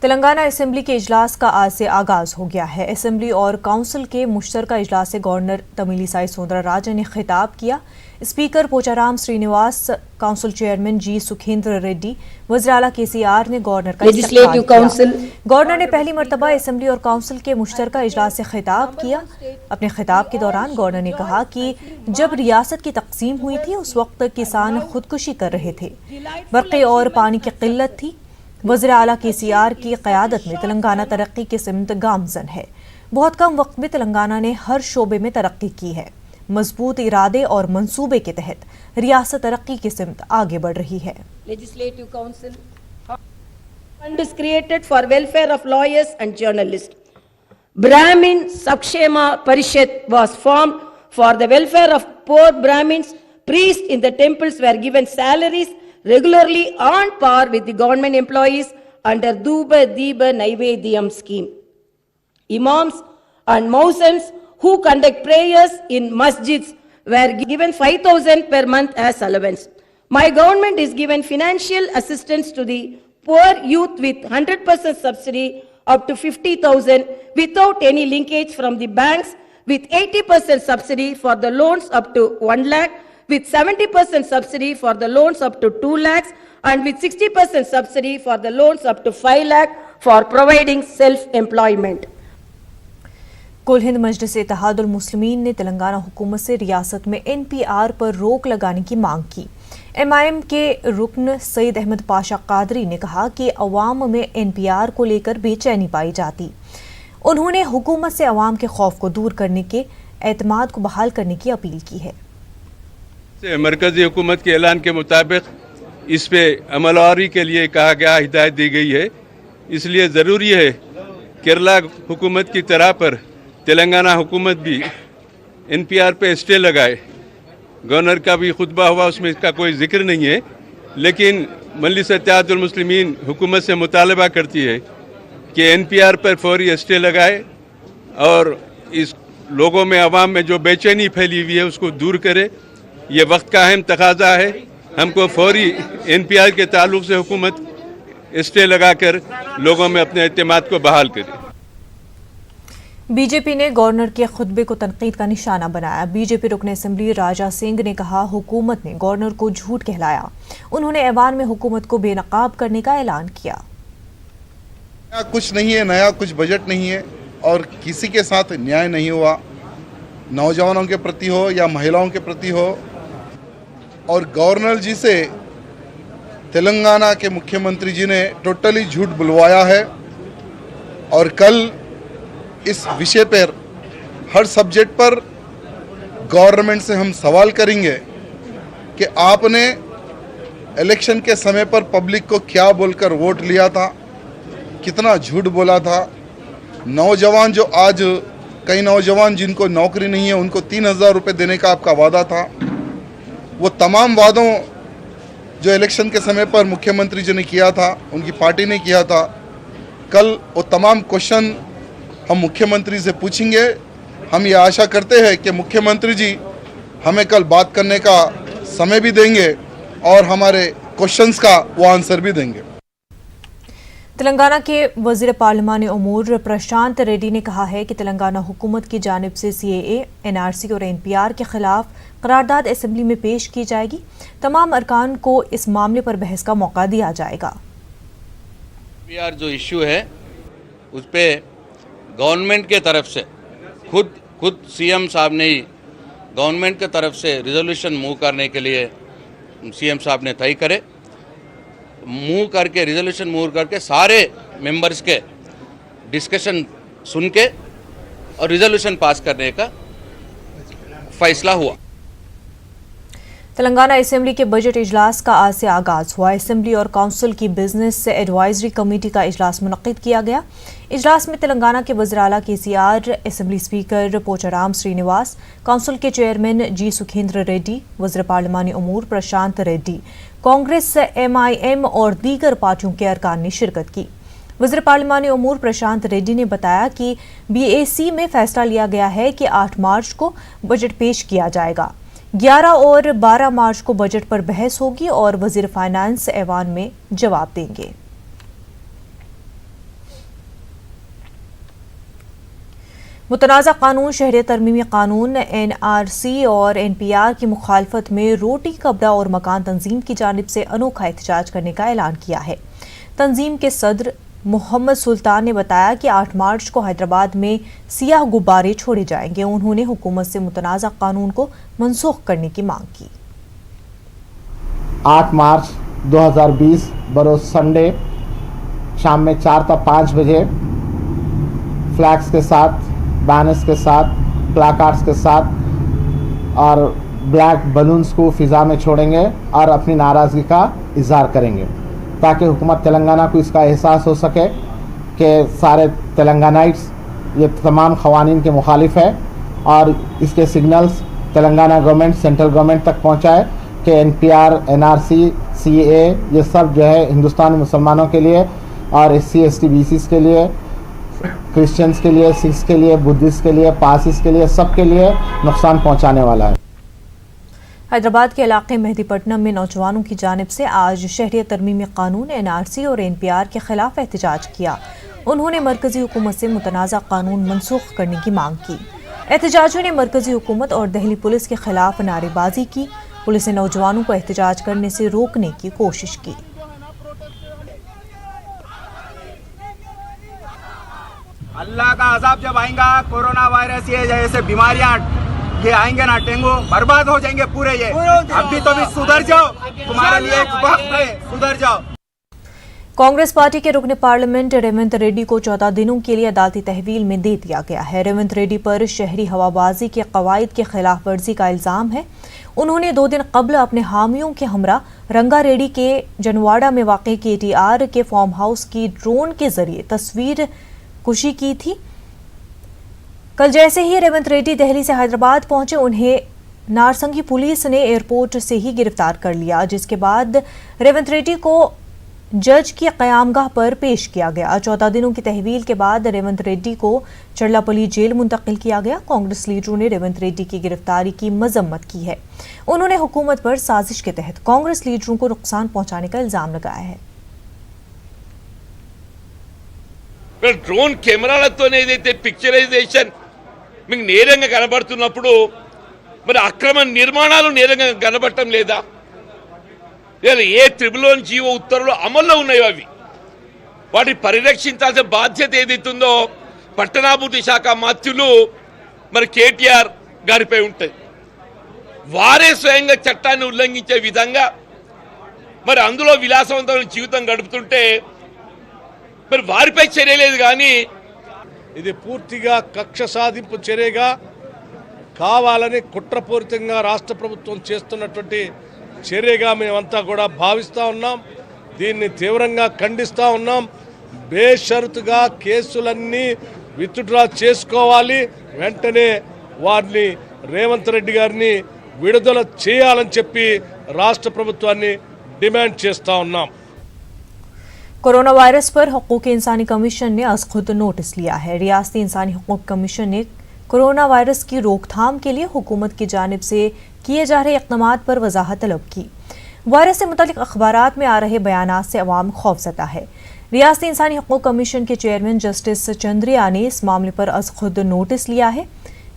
Telangana assembly کے اجلاس کا آج سے آغاز ہو گیا ہے۔ اسمبلی اور کونسل کے مشترکہ اجلاس سے گورنر تمیلی سائی سوندرا راجن نے خطاب کیا۔ Speaker Pocharam Srinivas, council chairman G Sukhender Reddy, وزیر اعلیٰ KCR نے گورنر کا استقبال کیا۔ گورنر نے پہلی مرتبہ اسمبلی اور کونسل کے مشترکہ اجلاس سے خطاب کیا۔ اپنے خطاب کے دوران گورنر نے کہا کہ جب ریاست کی تقسیم ہوئی تھی اس وقت کسان خودکشی کر رہے تھے، برقی اور پانی کی قلت تھی۔ وزیر اعلیٰ KCR کی قیادت میں تلنگانہ ترقی کی سمت گامزن ہے۔ بہت کم وقت میں تلنگانہ نے ہر شعبے میں ترقی کی ہے۔ مضبوط ارادے اور منصوبے کے تحت ریاست ترقی کی سمت آگے بڑھ رہی ہے۔ Legislative Council fund is created for welfare of lawyers and journalists. Brahmin Sakshema Parishad was formed for the welfare of poor Brahmins. Priests in the temples were given salaries regularly on par with the government employees under Dhuba Deeba Naivedyam scheme. Imams and Muezzins who conduct prayers in masjids were given 5,000 per month as allowance. My government is given financial assistance to the poor youth with 100% subsidy up to 50,000 without any linkage from the banks, with 80% subsidy for the loans up to 1 lakh, with 70% subsidy for the loans up to 2 lakhs, and with 60% subsidy for the loans up to 5 lakh for providing self-employment. کل ہند مجلس اتحاد المسلمین نے تلنگانہ حکومت سے ریاست میں NPR پر روک لگانے کی مانگ کی۔ MIM کے رکن سید احمد پاشا قادری نے کہا کہ عوام میں NPR کو لے کر بے چینی پائی جاتی۔ انہوں نے حکومت سے عوام کے خوف کو دور کرنے کے اعتماد کو بحال کرنے کی اپیل کی ہے۔ مرکزی حکومت کے اعلان کے مطابق اس پہ عمل آوری کے لیے کہا گیا، ہدایت دی گئی ہے۔ اس لیے ضروری ہے کیرلا حکومت کی طرح پر تلنگانہ حکومت بھی NPR پہ اسٹے لگائے۔ گورنر کا بھی خطبہ ہوا، اس میں اس کا کوئی ذکر نہیں ہے، لیکن مجلس اتحاد المسلمین حکومت سے مطالبہ کرتی ہے کہ NPR پر فوری اسٹے لگائے اور اس لوگوں میں، عوام میں جو بے چینی پھیلی ہوئی ہے اس کو دور کرے۔ یہ وقت کا اہم تقاضا ہے۔ ہم کو فوری NPR کے تعلق سے حکومت اسٹے لگا کر لوگوں میں اپنے اعتماد کو بحال کرے۔ بی جے پی نے گورنر کے خطبے کو تنقید کا نشانہ بنایا۔ بی جے پی رکن اسمبلی راجا سنگھ نے کہا حکومت نے گورنر کو جھوٹ کہلایا۔ انہوں نے ایوان میں حکومت کو بے نقاب کرنے کا اعلان کیا۔ نیا کچھ نہیں ہے، نیا کچھ بجٹ نہیں ہے اور کسی کے ساتھ نیائے نہیں ہوا، نوجوانوں کے پرتی ہو یا مہیلاؤں کے پرتی ہو۔ اور گورنر جی سے تلنگانہ کے مکھیہ منتری جی نے ٹوٹلی جھوٹ بلوایا ہے، اور کل اس وشے پر ہر سبجیکٹ پر گورنمنٹ سے ہم سوال کریں گے کہ آپ نے الیکشن کے سمے پر پبلک کو کیا بول کر ووٹ لیا تھا، کتنا جھوٹ بولا تھا۔ نوجوان جو آج کئی نوجوان جن کو نوکری نہیں ہے ان کو 3,000 روپے دینے کا آپ کا وعدہ تھا، وہ تمام وعدوں جو الیکشن کے سمے پر مکھیہ منتری جی نے کیا تھا، ان کی پارٹی نے کیا تھا، کل وہ تمام کوشچن ہم مکھیہ منتری سے پوچھیں گے۔ ہم یہ آشا کرتے ہیں کہ مکھیہ منتری جی ہمیں کل بات کرنے کا سمے بھی دیں گے اور ہمارے کوشچنز کا وہ آنسر بھی دیں گے۔ تلنگانہ کے وزیر پارلیمانی امور پرشانت ریڈی نے کہا ہے کہ تلنگانہ حکومت کی جانب سے CAA، NRC اور NPR کے خلاف قرارداد اسمبلی میں پیش کی جائے گی۔ تمام ارکان کو اس معاملے پر بحث کا موقع دیا جائے گا۔ NPR جو ایشو ہے اس پہ گورنمنٹ کے طرف سے خود CM صاحب نے ہی گورنمنٹ کے طرف سے ریزولوشن موو کرنے کے لیے CM صاحب نے طے کرے، ریزولوشن موو کر کے سارے ممبرز کے ڈسکشن سن کے اور ریزولوشن پاس کرنے کا فیصلہ ہوا۔ تلنگانہ اسمبلی کے بجٹ اجلاس کا آج سے آغاز ہوا۔ اسمبلی اور کونسل کی بزنس ایڈوائزری کمیٹی کا اجلاس منعقد کیا گیا۔ اجلاس میں تلنگانہ کے وزیر اعلیٰ KCR، assembly speaker Pocharam Srinivas, council کے چیئرمین جی سکھیندر ریڈی، وزیر پارلیمانی امور پرشانت ریڈی، کانگریس، MIM اور دیگر پارٹیوں کے ارکان نے شرکت کی۔ وزیر پارلیمانی امور پرشانت ریڈی نے بتایا کہ BAC میں فیصلہ لیا گیا ہے کہ 8 مارچ کو بجٹ پیش کیا جائے گا۔ 11 اور 12 مارچ کو بجٹ پر بحث ہوگی اور وزیر فائنانس ایوان میں جواب دیں گے۔ متنازع قانون شہریت ترمیمی قانون NRC اور NPR کی مخالفت میں روٹی کپڑا اور مکان تنظیم کی جانب سے انوکھا احتجاج کرنے کا اعلان کیا ہے۔ تنظیم کے صدر محمد سلطان نے بتایا کہ 8 مارچ کو حیدرآباد میں سیاہ غبارے چھوڑے جائیں گے۔ انہوں نے حکومت سے متنازع قانون کو منسوخ کرنے کی مانگ کی۔ 8 مارچ 2020 بروز سنڈے شام میں 4 تا 5 بجے فلیگز کے ساتھ، بینرز کے ساتھ، پلاکارڈز کے ساتھ اور بلیک بلونز کو فضا میں چھوڑیں گے اور اپنی ناراضگی کا اظہار کریں گے، تاکہ حکومت تلنگانہ کو اس کا احساس ہو سکے کہ سارے تلنگانائٹس یہ تمام قوانین کے مخالف ہے، اور اس کے signals Telangana government central government تک پہنچائے کہ NPR NRC CA یہ سب جو ہے ہندوستانی مسلمانوں کے لیے اور SC ST BCs کے لیے، کرسچنس کے لیے، سکھس کے لیے، بدھسٹ کے لیے، پارسیز کے لیے، سب کے لیے نقصان پہنچانے والا ہے۔ حیدرآباد کے علاقے مہدی پٹنم میں نوجوانوں کی جانب سے آج شہریت ترمیمی قانون NRC اور NPR کے خلاف احتجاج کیا۔ انہوں نے مرکزی حکومت سے متنازع قانون منسوخ کرنے کی مانگ کی۔ احتجاجیوں نے مرکزی حکومت اور دہلی پولیس کے خلاف نعرے بازی کی۔ پولیس نے نوجوانوں کو احتجاج کرنے سے روکنے کی کوشش کی۔ اللہ کا عذاب جب آئیں گا، کورونا وائرس یہ جیسے بیماریاں یہ آئیں گے نا، ڈینگو، برباد ہو جائیں گے پورے یہ۔ ابھی تو بھی سدھر جاؤ، تمہارے لیے ایک وقت ہے، سدھر جاؤ۔ کانگریس پارٹی کے رکن پارلیمنٹ ریونت ریڈی کو 14 دنوں کے لیے عدالتی تحویل میں دے دیا گیا ہے۔ ریونت ریڈی پر شہری ہوابازی کے قواعد کی خلاف ورزی کا الزام ہے۔ انہوں نے 2 دن قبل اپنے حامیوں کے ہمراہ رنگا ریڈی کے جنواڑہ میں واقع KTR کے فارم ہاؤس کی ڈرون کے ذریعے تصویر کشی کی تھی۔ کل جیسے ہی ریونت ریڈی دہلی سے حیدرآباد پہنچے، انہیں نارسنگی پولیس نے ایئرپورٹ سے ہی گرفتار کر لیا، جس کے بعد ریونت ریڈی کو جج کی قیامگاہ پر پیش کیا گیا۔ 14 دنوں کی تحویل کے بعد ریونت ریڈی کو چرلاپلی جیل منتقل کیا گیا۔ کانگریس لیڈروں نے ریونت ریڈی کی گرفتاری کی مذمت کی ہے۔ انہوں نے حکومت پر سازش کے تحت کانگریس لیڈروں کو نقصان پہنچانے کا الزام لگایا ہے۔ డ్రోన్ కెమెరాలతోనే ఏదైతే పిక్చరైజేషన్ మీకు నేరంగా కనబడుతున్నప్పుడు మరి అక్రమ నిర్మాణాలు నేరంగా కనబడటం లేదా? లేదా ఏ త్రిబులోని జీవో ఉత్తర్వులు అమల్లో ఉన్నాయో అవి వాటిని పరిరక్షించాల్సిన బాధ్యత ఏదైతుందో పట్టణాభివృద్ధి శాఖ మంత్రులు మరి KTR గారిపై ఉంటుంది. వారే స్వయంగా చట్టాన్ని ఉల్లంఘించే విధంగా మరి అందులో విలాసవంతమైన జీవితం గడుపుతుంటే మరి వారిపై చర్య లేదు. కానీ ఇది పూర్తిగా కక్ష సాధింపు చర్యగా కావాలని కుట్రపూరితంగా రాష్ట్ర ప్రభుత్వం చేస్తున్నటువంటి చర్యగా మేమంతా కూడా భావిస్తూ ఉన్నాం. దీన్ని తీవ్రంగా ఖండిస్తూ ఉన్నాం. బేషరతుగా కేసులన్నీ విత్డ్రా చేసుకోవాలి, వెంటనే వారిని రేవంత్ రెడ్డి గారిని విడుదల చేయాలని చెప్పి రాష్ట్ర ప్రభుత్వాన్ని డిమాండ్ చేస్తూ ఉన్నాం. کورونا وائرس پر حقوق انسانی کمیشن نے از خود نوٹس لیا ہے۔ ریاستی انسانی حقوق کمیشن نے کورونا وائرس کی روک تھام کے لیے حکومت کی جانب سے کیے جا رہے اقدامات پر وضاحت طلب کی۔ وائرس سے متعلق اخبارات میں آ رہے بیانات سے عوام خوفزدہ ہے۔ ریاستی انسانی حقوق کمیشن کے چیئرمین جسٹس چندریا نے اس معاملے پر از خود نوٹس لیا ہے۔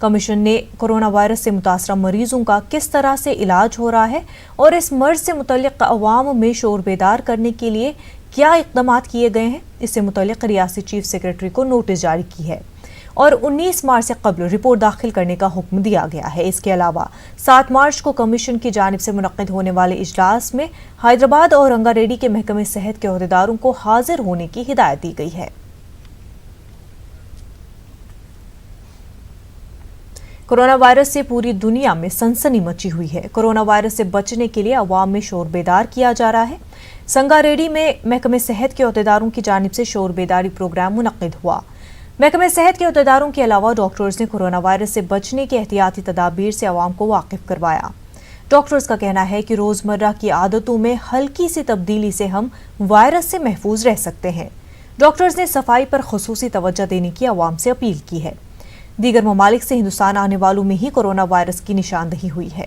کمیشن نے کورونا وائرس سے متاثرہ مریضوں کا کس طرح سے علاج ہو رہا ہے اور اس مرض سے متعلق عوام میں شور بیدار کرنے کے لیے کیا اقدامات کیے گئے ہیں، اس سے متعلق ریاستی چیف سیکرٹری کو نوٹس جاری کی ہے اور 19 مارچ سے قبل رپورٹ داخل کرنے کا حکم دیا گیا ہے۔ اس کے علاوہ 7 مارچ کو کمیشن کی جانب سے منعقد ہونے والے اجلاس میں حیدرآباد اور رنگا ریڈی کے محکمہ صحت کے عہدیداروں کو حاضر ہونے کی ہدایت دی گئی ہے۔ کورونا وائرس سے پوری دنیا میں سنسنی مچی ہوئی ہے۔ کورونا وائرس سے بچنے کے لیے عوام میں شور بیدار کیا جا رہا ہے۔ سنگا ریڈی میں محکمہ صحت کے عہدیداروں کی جانب سے شور بیداری پروگرام منعقد ہوا۔ محکمہ صحت کے عہدیداروں کے علاوہ ڈاکٹرز نے کورونا وائرس سے بچنے کے احتیاطی تدابیر سے عوام کو واقف کروایا۔ ڈاکٹرز کا کہنا ہے کہ روزمرہ کی عادتوں میں ہلکی سی تبدیلی سے ہم وائرس سے محفوظ رہ سکتے ہیں۔ ڈاکٹرز نے صفائی پر خصوصی توجہ دینے کی عوام سے اپیل کی ہے۔ دیگر ممالک سے ہندوستان آنے والوں میں ہی کورونا وائرس کی نشاندہی ہوئی ہے۔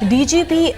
DGP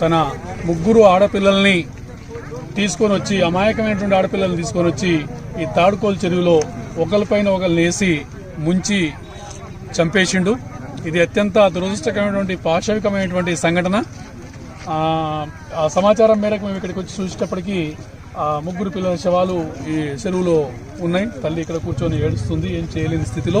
తన ముగ్గురు ఆడపిల్లల్ని తీసుకొని వచ్చి అమాయకమైనటువంటి ఆడపిల్లల్ని తీసుకొని వచ్చి ఈ తాడుకోలు చెరువులో ఒకరిపైన ఒకరు నేసి ముంచి చంపేసిండు. ఇది అత్యంత దురదృష్టకరమైనటువంటి పాశవికమైనటువంటి సంఘటన. ఆ సమాచారం మేరకు మేము ఇక్కడికి వచ్చి చూసేటప్పటికీ ముగ్గురు పిల్లల శవాలు ఈ చెరువులో ఉన్నాయి. తల్లి ఇక్కడ కూర్చొని ఏడుస్తుంది, ఏం చేయలేని స్థితిలో.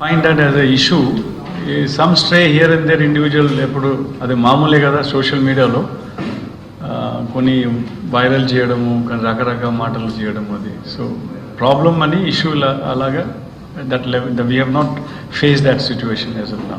Find that as a issue, some stray here and there individual ఎప్పుడు అది మామూలే కదా సోషల్ మీడియాలో కొన్ని వైరల్ చేయడము కొన్ని రకరకాల మాటలు చేయడం అది సో ప్రాబ్లం అని ఇష్యూ అలాగా that we have not faced that situation as of now.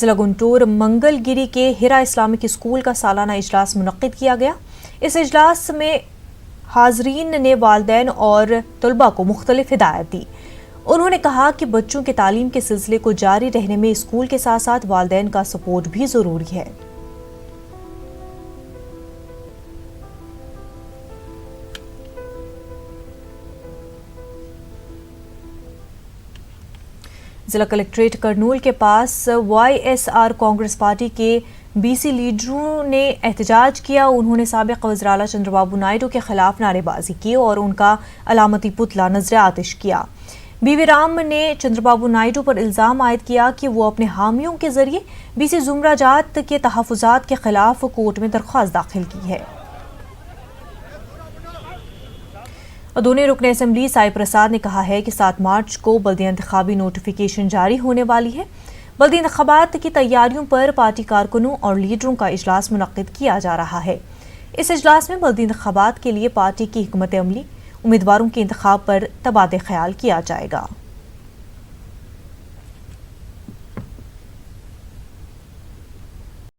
ضلع گنٹور منگل گیری کے ہیرا اسلامک اسکول کا سالانہ اجلاس منعقد کیا گیا۔ اس اجلاس میں حاضرین نے والدین اور طلباء کو مختلف ہدایات دی۔ انہوں نے کہا کہ بچوں کے تعلیم کے سلسلے کو جاری رہنے میں اسکول کے ساتھ ساتھ والدین کا سپورٹ بھی ضروری ہے۔ ضلع کلکٹریٹ کرنول کے پاس Y S R Congress party کے بی سی لیڈروں نے احتجاج کیا۔ انہوں نے سابق وزیر اعلیٰ چندر بابو نائیڈو کے خلاف نعرے بازی کی اور ان کا علامتی پتلا نظر آتش کیا۔ بی وی رام نے چندر بابو نائیڈو پر الزام عائد کیا کہ وہ اپنے حامیوں کے ذریعے بی سی زمرہ جات کے تحفظات کے خلاف کورٹ میں درخواست داخل کی ہے۔ ادونی رکن اسمبلی سائی پرساد نے کہا ہے کہ 7 مارچ کو بلدی انتخابی نوٹیفیکیشن جاری ہونے والی ہے۔ بلدی انتخابات کی تیاریوں پر پارٹی کارکنوں اور لیڈروں کا اجلاس منعقد کیا جا رہا ہے۔ اس اجلاس میں بلدی انتخابات کے لیے پارٹی کی حکمت عملی، امیدواروں کے انتخاب پر تبادلہ خیال کیا جائے گا۔